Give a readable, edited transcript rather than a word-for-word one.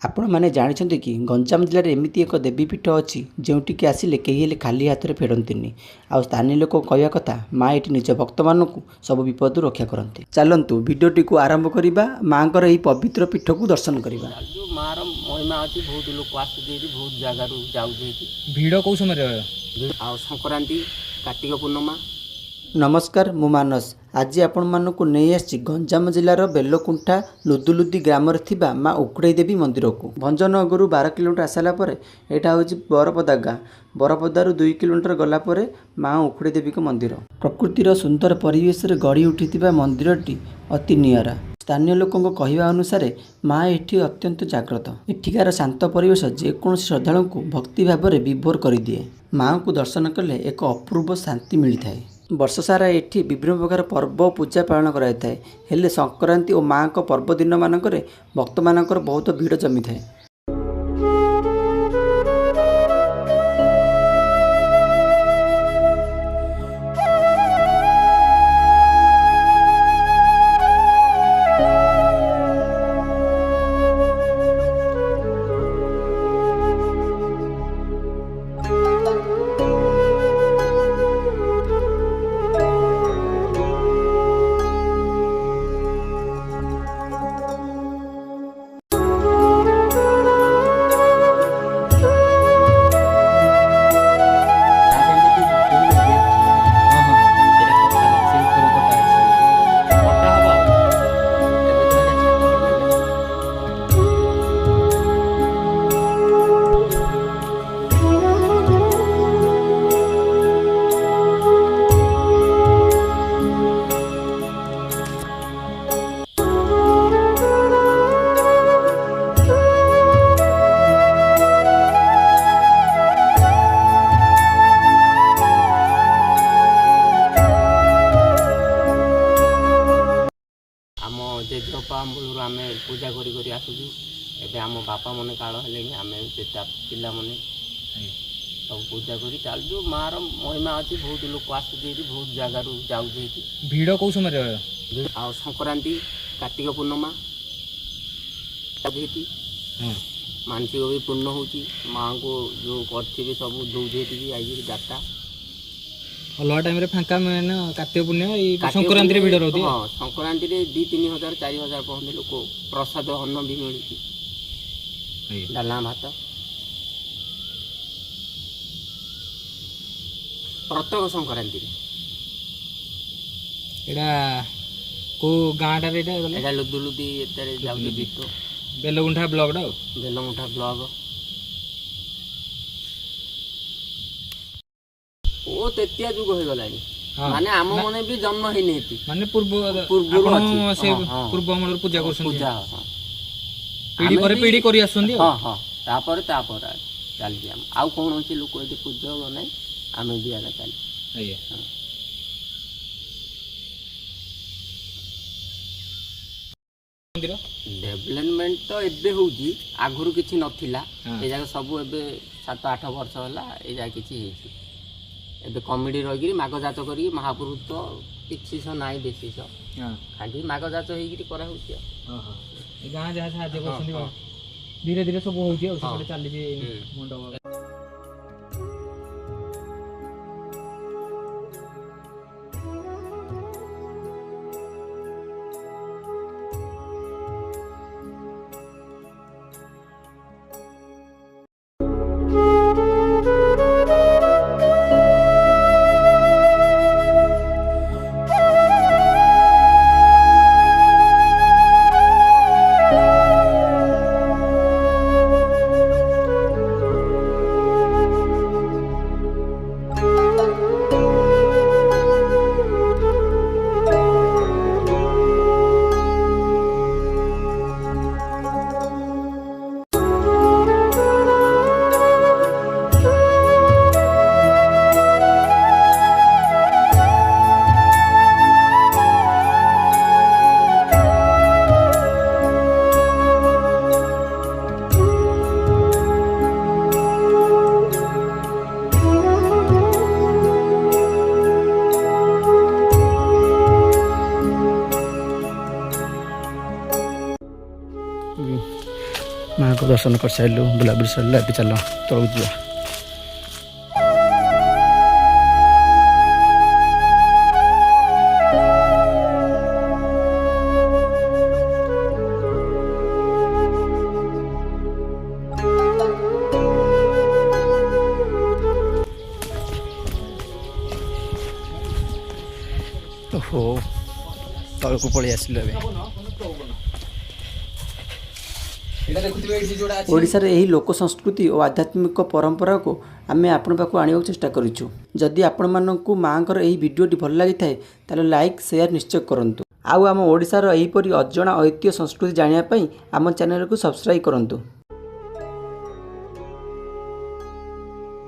आपण मैंने जानते कि गंजाम जिले में एमती एक देवीपीठ अच्छी जोटिक आसिले कहीं हेले खाली हाथ में फेरती आ स्थानीय लोक कहवा कथा माँ ये निज भक्त मानू सब विपद रक्षा करते। चलतु भिडटी को आरंभ करवा माँ यही पवित्र पीठ को दर्शन करवा। जो मार महिमा अच्छी बहुत लोग आसुच्च बहुत जगार जाऊँ भिड़ कौ समय आ संक्रांति कार्तिक पूर्णिमा। नमस्कार मु मानस आज आपण मानक नहीं आसी गंजाम जिलार बेलकुंठा लुदुलुदी ग्राम माँ उखुड़ई देवी मंदिर को। भंजनगरु 12 किलोमीटर आसाला यहाँ हूँ बरपदा गाँ। बरपदारू 2 किलोमीटर गलापर माँ उखुड़ई देवी मंदिर। प्रकृतिर सुंदर परिवेश गढ़ी उठी मंदिरटी अति निरा। स्थानीय लोकों कहवा अनुसार माँ एठी अत्यंत जाग्रत। एठिकार शांत परिवेश जेकोसी श्रद्धालु को भक्ति भाव में विभोर कर दिए। माँ को दर्शन कले एक अपूर्व शांति मिलता है। वर्ष सारा एठी विभिन्न प्रकार पर्व पूजा पालन कराई हेले संक्रांति और माँ को पर्व दिन मानक भक्त मानकर बहुत भीड़ जमी थाए। जेजपा मूल आम पूजा करी आसुचु एबे आम बापा मन काल हेले आम पिला माने सब पूजा करी चलु। मार महिमा अच्छी बहुत लोग आसुच्च बहुत जगार जाऊँ भिड़ कौ समय आ संक्रांति कार्तिक पूर्णिमा मानसिक भी पूर्ण हो माँ को जो करे सब दौजे आई जाता अलग टाइम फांका मैंने कार्तिक पूर्णिमा संक्रांति भिड़ रोती। हाँ संक्रांति 2-3 हजार 4 हजार पहुँचे लोक प्रसाद अन्न भी मिलूँ डालना भात प्रत्येक संक्रांति को गाँटा लुदुलुदी जाऊँगी बेलगुंठा ब्लॉक बेलगुंठा ब्लॉक ओ तेतिया जुग हो गला माने आम मने भी जन्म ही नहीं माने पूर्व से पूर्व अमल पूजा कर पूजा पीढ़ी पर पीढ़ी करी आसुंदी। हां हां तापर चल जी आउ कोन अछि लोक एते पूजा नै आमे भी आला चल आइए मंदिर डेवलपमेंट तो एबे होउजी आगुरु किछि नथिला ए जागा सब एबे 7-8 वर्ष होला ए जागा किछि हेछि एबे कमिटी रही माघ जाच कर महापुरुष तो किसी नाई बेसी खाली माघ जाच हो गाँ जहाँ साहय धीरे धीरे सब हो चली मंडप। दर्शन कर सारू बुलाबुली सरला ए चल तौक जा। ओहो तौक पलि आसिलु ओडिशार एही लोक संस्कृति और आध्यात्मिक परंपरा को आमे आपण पाखु आनिबाक चेष्टा करिछु। जदि आपण माननकु मांकर एही वीडियोटी भल लागि थाए ताले लाइक शेयर निश्चय करंतु। आउ आम ओडिशार एहीपरि अजणा ऐतिह्य संस्कृति जानिया पई आम चैनल को सब्सक्राइब करंतु।